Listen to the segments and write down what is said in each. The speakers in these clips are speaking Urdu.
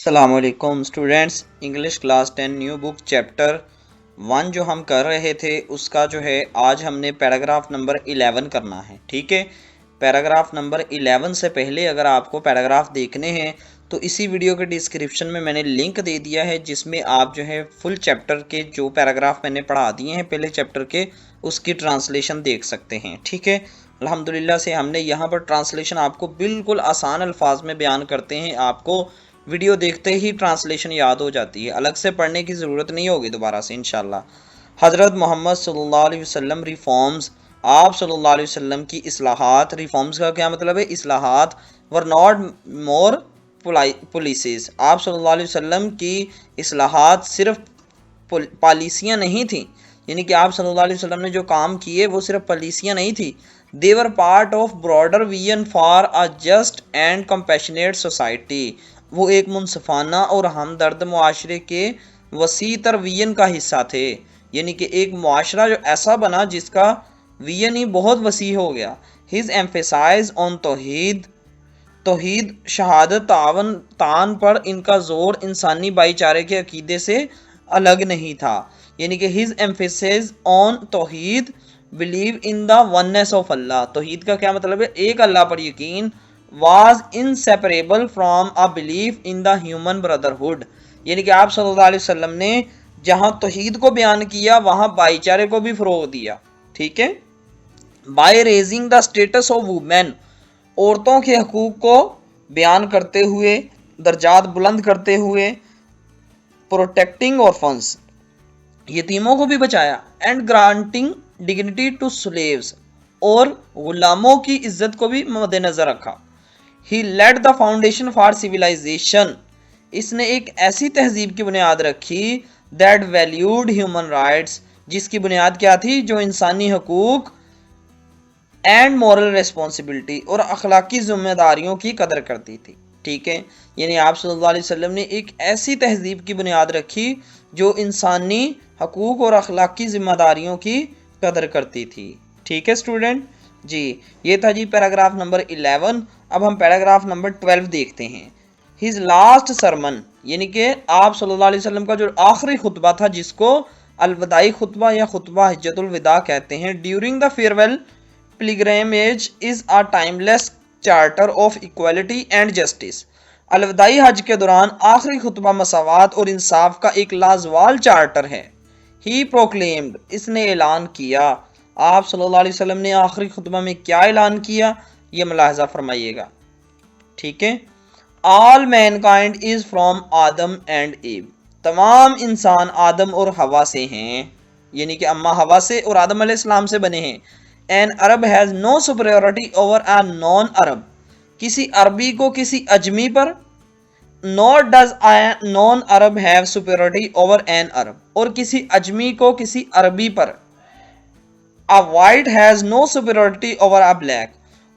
السلام علیکم اسٹوڈینٹس، انگلش کلاس 10 نیو بک چیپٹر 1 جو ہم کر رہے تھے اس کا جو ہے آج ہم نے پیراگراف نمبر 11 کرنا ہے. ٹھیک ہے، پیراگراف نمبر 11 سے پہلے اگر آپ کو پیراگراف دیکھنے ہیں تو اسی ویڈیو کے ڈسکرپشن میں نے لنک دے دیا ہے جس میں آپ جو ہے فل چیپٹر کے جو پیراگراف میں نے پڑھا دیے ہیں پہلے چیپٹر کے اس کی ٹرانسلیشن دیکھ سکتے ہیں. ٹھیک ہے، الحمدللہ سے ہم نے یہاں پر ٹرانسلیشن آپ کو بالکل آسان الفاظ میں بیان کرتے ہیں. آپ کو ویڈیو دیکھتے ہی ٹرانسلیشن یاد ہو جاتی ہے، الگ سے پڑھنے کی ضرورت نہیں ہوگی دوبارہ سے انشاءاللہ. حضرت محمد صلی اللہ علیہ وسلم ریفارمز، آپ صلی اللہ علیہ وسلم کی اصلاحات. ریفارمز کا کیا مطلب ہے؟ اصلاحات. ور ناٹ مور پالیسیز، آپ صلی اللہ علیہ وسلم کی اصلاحات صرف پالیسیاں نہیں تھیں، یعنی کہ آپ صلی اللہ علیہ وسلم نے جو کام کیے وہ صرف پالیسیاں نہیں تھی. they were part of broader vision for a just and compassionate society. وہ ایک منصفانہ اور ہمدرد معاشرے کے وسیع تر ویژن کا حصہ تھے، یعنی کہ ایک معاشرہ جو ایسا بنا جس کا ویژن ہی بہت وسیع ہو گیا. his emphasis on توحید شہادت تعاون پر ان کا زور انسانی بھائی چارے کے عقیدے سے الگ نہیں تھا، یعنی کہ his emphasis on توحید believe in the oneness of Allah. توحید کا کیا مطلب ہے؟ ایک اللہ پر یقین. was inseparable from a belief in the human brotherhood. یعنی کہ آپ صلی اللہ علیہ وسلم نے جہاں توحید کو بیان کیا وہاں بھائی چارے کو بھی فروغ دیا. ٹھیک ہے، by raising the status of women، عورتوں کے حقوق کو بیان کرتے ہوئے، درجات بلند کرتے ہوئے. protecting orphans، یتیموں کو بھی بچایا. and granting dignity to slaves، اور غلاموں کی عزت کو بھی مد نظر رکھا. he led the foundation for civilization، اس نے ایک ایسی تہذیب کی بنیاد رکھی that valued human rights، جس کی بنیاد کیا تھی؟ جو انسانی حقوق and moral responsibility، اور اخلاقی ذمہ داریوں کی قدر کرتی تھی. ٹھیک ہے، یعنی آپ صلی اللہ علیہ وسلم نے ایک ایسی تہذیب کی بنیاد رکھی جو انسانی حقوق اور اخلاقی ذمہ داریوں کی قدر کرتی تھی. ٹھیک ہے اسٹوڈنٹ جی، یہ تھا جی پیراگراف نمبر 11. اب ہم پیراگراف نمبر 12 دیکھتے ہیں. his last sermon، یعنی کہ آپ صلی اللہ علیہ وسلم کا جو آخری خطبہ تھا جس کو الوداعی خطبہ یا خطبہ حجت الوداع کہتے ہیں. during the farewell pilgrimage is a timeless charter of equality and justice. الوداعی حج کے دوران آخری خطبہ مساوات اور انصاف کا ایک لازوال چارٹر ہے. he proclaimed، اس نے اعلان کیا. آپ صلی اللہ علیہ وسلم نے آخری خطبہ میں کیا اعلان کیا یہ ملاحظہ فرمائیے گا. ٹھیک ہے، all mankind is from Adam and Eve، تمام انسان آدم اور حوا سے ہیں، یعنی کہ اما حوا سے اور آدم علیہ السلام سے بنے ہیں. an Arab has no superiority over a non-Arab، کسی عربی کو کسی اجمی پر. nor does a non-Arab have superiority over an Arab، اور کسی اجمی کو کسی عربی پر. a white has no superiority over a black،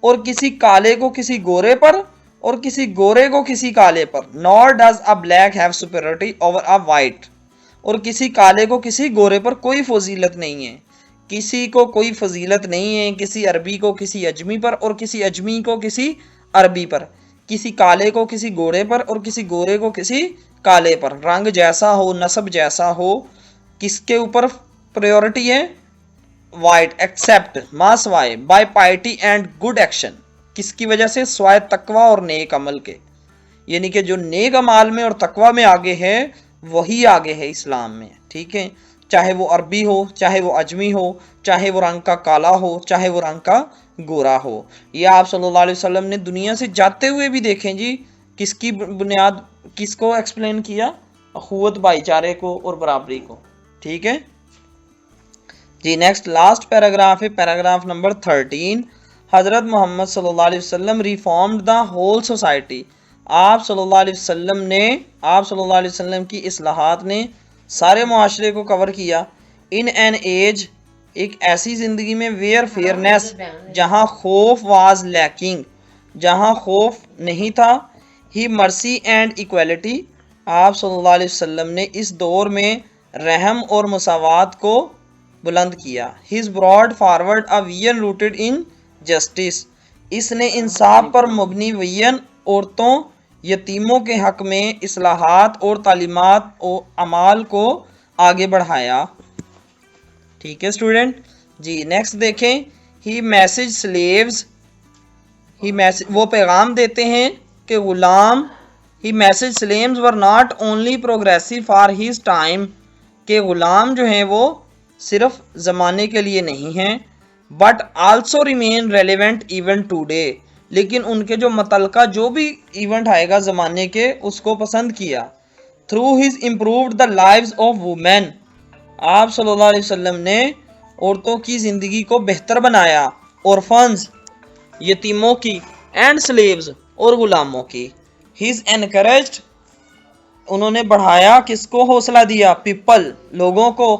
اور کسی کالے کو کسی گورے پر اور کسی گورے کو کسی کالے پر. nor does a black have superiority over a white، اور کسی کالے کو کسی گورے پر کوئی فضیلت نہیں ہے. کسی کو کوئی فضیلت نہیں ہے کسی عربی کو کسی اجمی پر اور کسی اجمی کو کسی عربی پر، کسی کالے کو کسی گورے پر اور کسی گورے کو کسی کالے پر. رنگ جیسا ہو، نسب جیسا ہو، کس کے اوپر پریورٹی ہے؟ وائٹ. ایکسپٹ، ما سوائے. By piety and good action, کس کی وجہ سے؟ سوائے تقوی اور نیک عمل کے، یعنی کہ جو نیک عمال میں اور تقوی میں آگے ہے وہی آگے ہے اسلام میں. ٹھیک ہے، چاہے وہ عربی ہو، چاہے وہ اجمی ہو، چاہے وہ رنگ کا کالا ہو، چاہے وہ رنگ کا گورا ہو. یہ آپ صلی اللہ علیہ وسلم نے دنیا سے جاتے ہوئے بھی دیکھیں جی کس کی بنیاد، کس کو ایکسپلین کیا؟ اخوت، بھائی چارے کو اور برابری کو. ٹھیک ہے جی، نیکسٹ لاسٹ پیراگراف ہے پیراگراف نمبر 13. حضرت محمد صلی اللہ علیہ وسلم ریفارمڈ دا ہول سوسائٹی، آپ صلی اللہ علیہ وسلم کی اصلاحات نے سارے معاشرے کو کور کیا. ان این ایج، ایک ایسی زندگی میں ویئر فیئرنیس، جہاں خوف واز لیکنگ، جہاں خوف نہیں تھا. ہی مرسی اینڈ ایکویلٹی، آپ صلی اللہ علیہ وسلم نے اس دور میں رحم اور مساوات کو بلند کیا. his brought forward a vision rooted in justice، اس نے انصاف پر مبنی ویژن عورتوں یتیموں کے حق میں اصلاحات اور تعلیمات و اعمال کو آگے بڑھایا. ٹھیک ہے اسٹوڈنٹ جی. نیکسٹ دیکھیں. ہی میسج سلیوز، وہ پیغام دیتے ہیں کہ غلام. He message Muslims were not only progressive for his time, کہ غلام جو ہیں وہ صرف زمانے کے لیے نہیں ہیں، but also remain relevant even today, لیکن ان کے جو متعلقہ جو بھی ایونٹ آئے گا زمانے کے اس کو پسند کیا. Through his improved the lives of women, آپ صلی اللہ علیہ وسلم نے عورتوں کی زندگی کو بہتر بنایا. اورفنز، یتیموں کی، اینڈ سلیوز، اور غلاموں کی. ہیز انکریجڈ، انہوں نے بڑھایا، کس کو حوصلہ دیا؟ پیپل، لوگوں کو،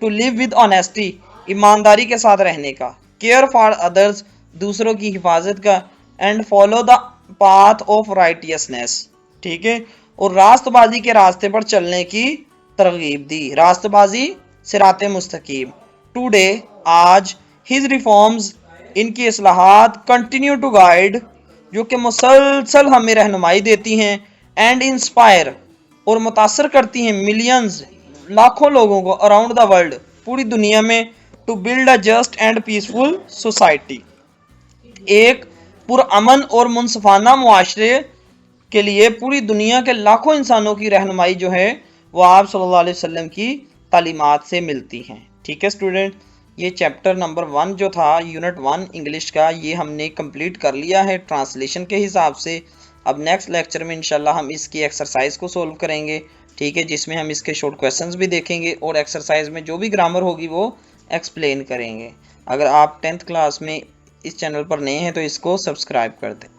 ٹو لیو ود آنیسٹی، ایمانداری کے ساتھ رہنے کا. کیئر فار ادرز، دوسروں کی حفاظت کا. And follow the path of righteousness, ٹھیک ہے، اور راست بازی کے راستے پر چلنے کی ترغیب دی. راست بازی، صراط مستقیم. ٹوڈے، آج. ہز ریفارمز، ان کی اصلاحات. کنٹینیو ٹو گائیڈ، جو کہ مسلسل ہمیں رہنمائی دیتی ہیں. اینڈ انسپائر، اور متاثر کرتی ہیں. ملینز، لاکھوں لوگوں کو. اراؤنڈ دا ورلڈ، پوری دنیا میں. To build a just and peaceful society, ایک پرامن اور منصفانہ معاشرے کے لیے پوری دنیا کے لاکھوں انسانوں کی رہنمائی جو ہے وہ آپ صلی اللہ علیہ وسلم کی تعلیمات سے ملتی ہیں. ٹھیک ہے اسٹوڈنٹ، یہ چیپٹر نمبر 1 جو تھا یونٹ 1 انگلش کا، یہ ہم نے کمپلیٹ کر لیا ہے ٹرانسلیشن کے حساب سے. اب نیکسٹ لیکچر میں انشاءاللہ ہم اس کی ایکسرسائز کو سولو کریں گے. ٹھیک ہے، جس میں ہم اس کے شارٹ کویسچنز بھی دیکھیں گے اور ایکسرسائز میں جو بھی گرامر ہوگی وہ ایکسپلین کریں گے. اگر آپ 10th کلاس میں اس چینل پر نئے ہیں تو اس کو سبسکرائب کر دیں.